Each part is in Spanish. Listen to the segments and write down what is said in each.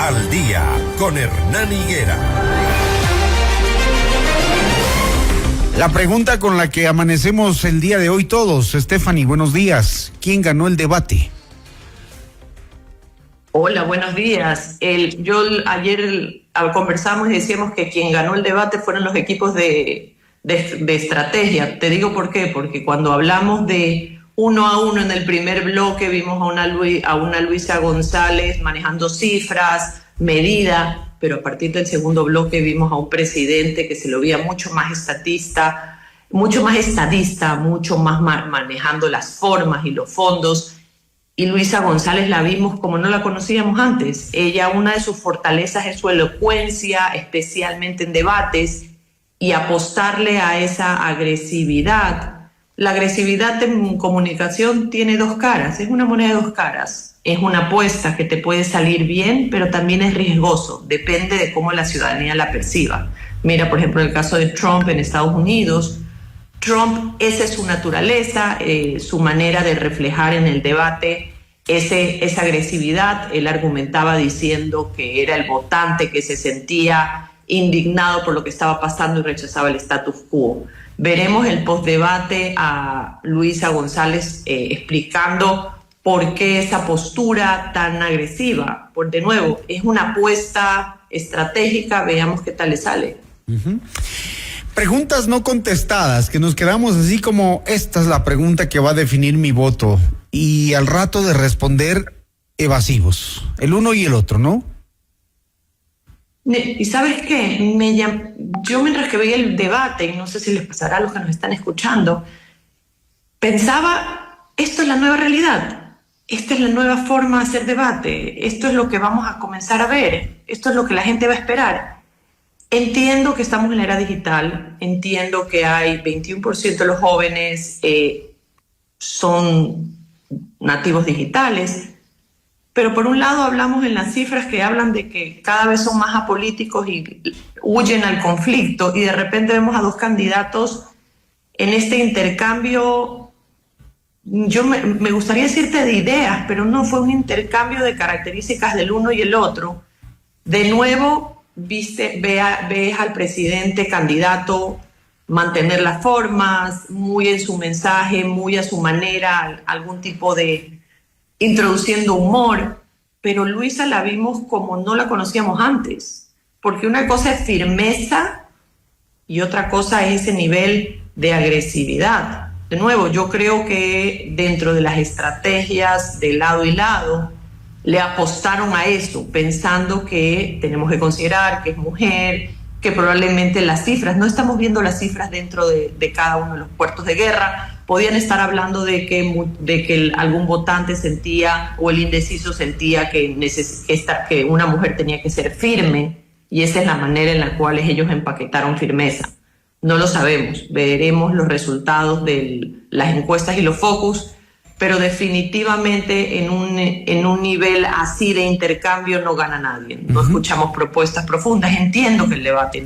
Al Día con Hernán Higuera. La pregunta con la que amanecemos el día de hoy todos, Stephanie, buenos días. ¿Quién ganó el debate? Hola, buenos días. Ayer conversamos y decíamos que quien ganó el debate fueron los equipos de estrategia. Te digo por qué, porque cuando hablamos de 1-1 en el primer bloque vimos a una Luisa González manejando cifras, medida, pero a partir del segundo bloque vimos a un presidente que se lo veía mucho más estadista, mucho más manejando las formas y los fondos. Y Luisa González la vimos como no la conocíamos antes. Ella, una de sus fortalezas es su elocuencia, especialmente en debates, y apostarle a esa agresividad. La agresividad en comunicación tiene dos caras, es una moneda de dos caras. Es una apuesta que te puede salir bien, pero también es riesgoso, depende de cómo la ciudadanía la perciba. Mira, por ejemplo, el caso de Trump en Estados Unidos. Trump, esa es su naturaleza, su manera de reflejar en el debate esa agresividad. Él argumentaba diciendo que era el votante que se sentía indignado por lo que estaba pasando y rechazaba el status quo. Veremos el postdebate a Luisa González explicando por qué esa postura tan agresiva. De nuevo, es una apuesta estratégica, veamos qué tal le sale. Uh-huh. Preguntas no contestadas, que nos quedamos así como, esta es la pregunta que va a definir mi voto. Y al rato de responder, evasivos. El uno y el otro, ¿no? Y ¿sabes qué? Yo mientras que veía el debate, y no sé si les pasará a los que nos están escuchando, pensaba, esto es la nueva realidad. Esta es la nueva forma de hacer debate. Esto es lo que vamos a comenzar a ver. Esto es lo que la gente va a esperar. Entiendo que estamos en la era digital, entiendo que hay 21% de los jóvenes son nativos digitales, pero por un lado hablamos en las cifras que hablan de que cada vez son más apolíticos y huyen al conflicto, y de repente vemos a dos candidatos en este intercambio. Yo me gustaría decirte de ideas, pero no fue un intercambio de características del uno y el otro. De nuevo, ves al presidente candidato mantener las formas, muy en su mensaje, muy a su manera, algún tipo de introduciendo humor, pero Luisa la vimos como no la conocíamos antes, porque una cosa es firmeza y otra cosa es ese nivel de agresividad. De nuevo, yo creo que dentro de las estrategias de lado y lado le apostaron a eso, pensando que tenemos que considerar que es mujer, que probablemente las cifras, no estamos viendo las cifras dentro de cada uno de los puertos de guerra, podían estar hablando de que algún votante sentía o el indeciso sentía que una mujer tenía que ser firme, y esa es la manera en la cual ellos empaquetaron firmeza. No lo sabemos, veremos los resultados de las encuestas y los focus, pero definitivamente en un nivel así de intercambio no gana nadie. No escuchamos propuestas profundas. Entiendo que el debate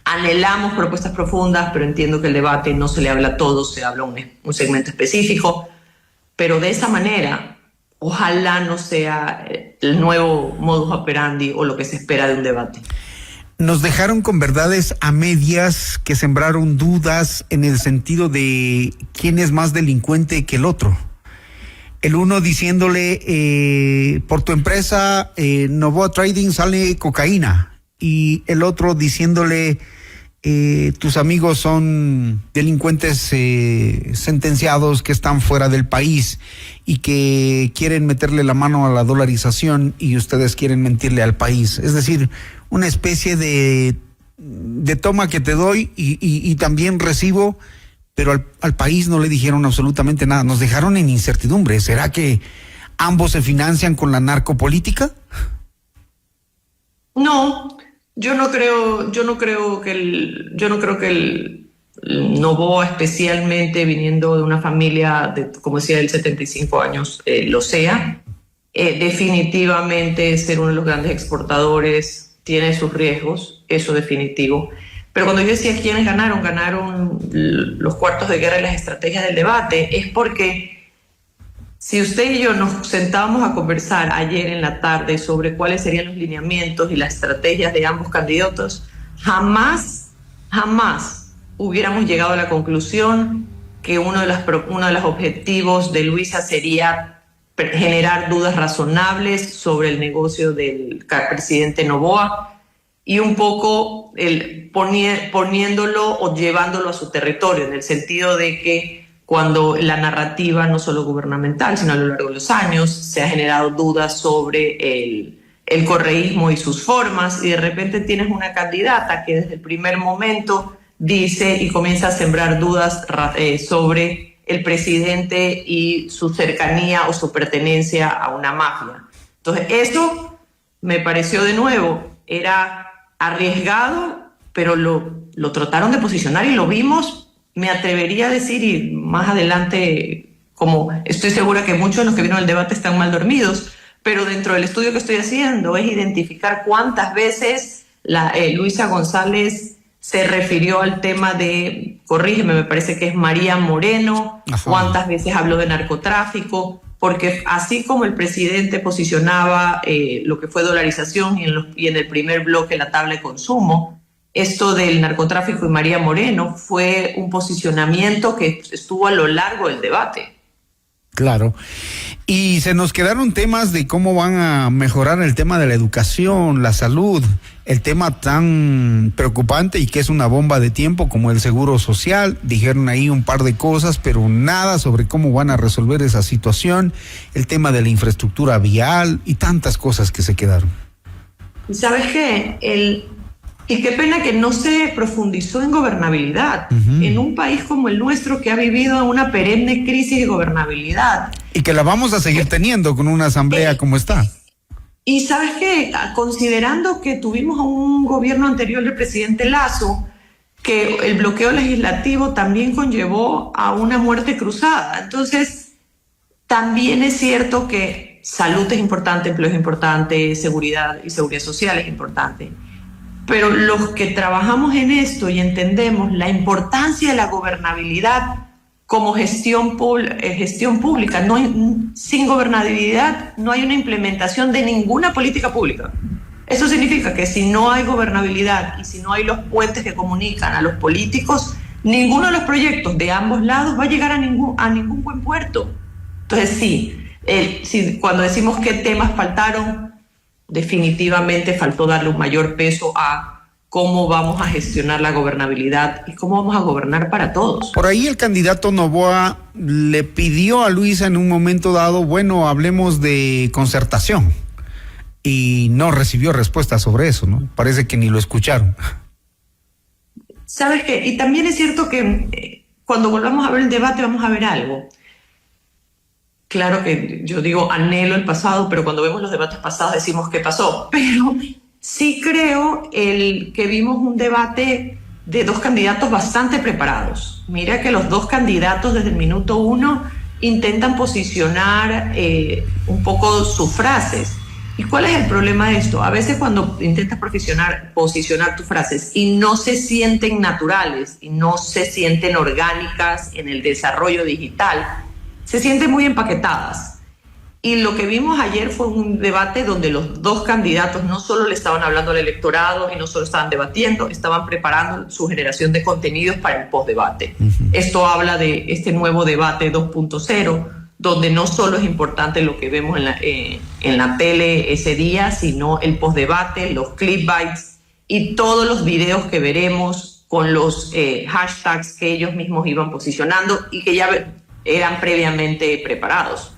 anhelamos propuestas profundas, pero entiendo que el debate no se le habla a todos, se habla a un segmento específico. Pero de esa manera, ojalá no sea el nuevo modus operandi o lo que se espera de un debate. Nos dejaron con verdades a medias que sembraron dudas en el sentido de quién es más delincuente que el otro. El uno diciéndole, por tu empresa Novoa Trading sale cocaína, y el otro diciéndole, tus amigos son delincuentes sentenciados que están fuera del país y que quieren meterle la mano a la dolarización y ustedes quieren mentirle al país. Es decir, una especie de toma que te doy y también recibo, pero al país no le dijeron absolutamente nada. Nos dejaron en incertidumbre. ¿Será que ambos se financian con la narcopolítica? No. Yo no creo que el Novoa, especialmente viniendo de una familia como decía, de 75 años, lo sea. Definitivamente ser uno de los grandes exportadores tiene sus riesgos, eso definitivo. Pero cuando yo decía quiénes ganaron los cuartos de guerra y las estrategias del debate, es porque Si usted y yo nos sentábamos a conversar ayer en la tarde sobre cuáles serían los lineamientos y las estrategias de ambos candidatos, jamás hubiéramos llegado a la conclusión que uno de los objetivos de Luisa sería generar dudas razonables sobre el negocio del presidente Noboa y un poco poniéndolo o llevándolo a su territorio, en el sentido de que cuando la narrativa, no solo gubernamental, sino a lo largo de los años, se ha generado dudas sobre el correísmo y sus formas, y de repente tienes una candidata que desde el primer momento dice y comienza a sembrar dudas sobre el presidente y su cercanía o su pertenencia a una mafia. Entonces, eso me pareció de nuevo, era arriesgado, pero lo trataron de posicionar y lo vimos. Me atrevería a decir, y más adelante, como estoy segura que muchos de los que vieron el debate están mal dormidos, pero dentro del estudio que estoy haciendo es identificar cuántas veces Luisa González se refirió al tema de, corrígeme, me parece que es María Moreno, ajá, cuántas veces habló de narcotráfico, porque así como el presidente posicionaba lo que fue dolarización y en el primer bloque la tabla de consumo, esto del narcotráfico y María Moreno fue un posicionamiento que estuvo a lo largo del debate. Claro. Y se nos quedaron temas de cómo van a mejorar el tema de la educación, la salud, el tema tan preocupante y que es una bomba de tiempo como el seguro social. Dijeron ahí un par de cosas, pero nada sobre cómo van a resolver esa situación, el tema de la infraestructura vial y tantas cosas que se quedaron. ¿Sabes qué? Y qué pena que no se profundizó en gobernabilidad, en un país como el nuestro que ha vivido una perenne crisis de gobernabilidad. Y que la vamos a seguir teniendo con una asamblea como está. Y ¿sabes qué? Considerando que tuvimos a un gobierno anterior del presidente Lasso, que el bloqueo legislativo también conllevó a una muerte cruzada. Entonces, también es cierto que salud es importante, empleo es importante, seguridad y seguridad social es importante. Pero los que trabajamos en esto y entendemos la importancia de la gobernabilidad como gestión pública, sin gobernabilidad no hay una implementación de ninguna política pública. Eso significa que si no hay gobernabilidad y si no hay los puentes que comunican a los políticos, ninguno de los proyectos de ambos lados va a llegar a ningún buen puerto. Entonces sí, cuando decimos qué temas faltaron, definitivamente faltó darle un mayor peso a cómo vamos a gestionar la gobernabilidad y cómo vamos a gobernar para todos. Por ahí el candidato Noboa le pidió a Luisa en un momento dado, bueno, hablemos de concertación, y no recibió respuesta sobre eso, ¿no? Parece que ni lo escucharon. ¿Sabes qué? Y también es cierto que cuando volvamos a ver el debate vamos a ver algo. Claro que yo digo anhelo el pasado, pero cuando vemos los debates pasados decimos qué pasó. Pero sí creo que vimos un debate de dos candidatos bastante preparados. Mira que los dos candidatos desde el minuto 1 intentan posicionar un poco sus frases. ¿Y cuál es el problema de esto? A veces cuando intentas posicionar tus frases y no se sienten naturales y no se sienten orgánicas en el desarrollo digital, se sienten muy empaquetadas. Y lo que vimos ayer fue un debate donde los dos candidatos no solo le estaban hablando al electorado y no solo estaban debatiendo, estaban preparando su generación de contenidos para el postdebate. Esto habla de este nuevo debate 2.0, donde no solo es importante lo que vemos en la tele ese día, sino el postdebate, los clickbites y todos los videos que veremos con los hashtags que ellos mismos iban posicionando y que ya eran previamente preparados.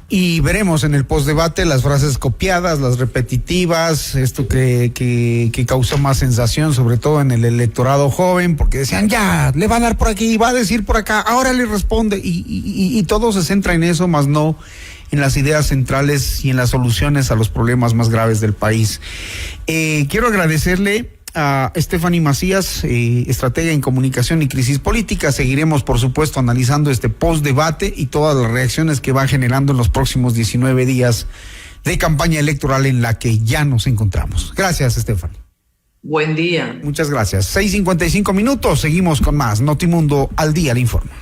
Y veremos en el postdebate las frases copiadas, las repetitivas, esto que causó más sensación, sobre todo en el electorado joven, porque decían, ya, le va a dar por aquí, va a decir por acá, ahora le responde, y todo se centra en eso, más no en las ideas centrales y en las soluciones a los problemas más graves del país. Quiero agradecerle a Stephanie Macías, estratega en comunicación y crisis política. Seguiremos, por supuesto, analizando este postdebate y todas las reacciones que va generando en los próximos 19 días de campaña electoral en la que ya nos encontramos. Gracias, Stephanie. Buen día. Muchas gracias. 6:55 minutos. Seguimos con más. Notimundo al día le informa.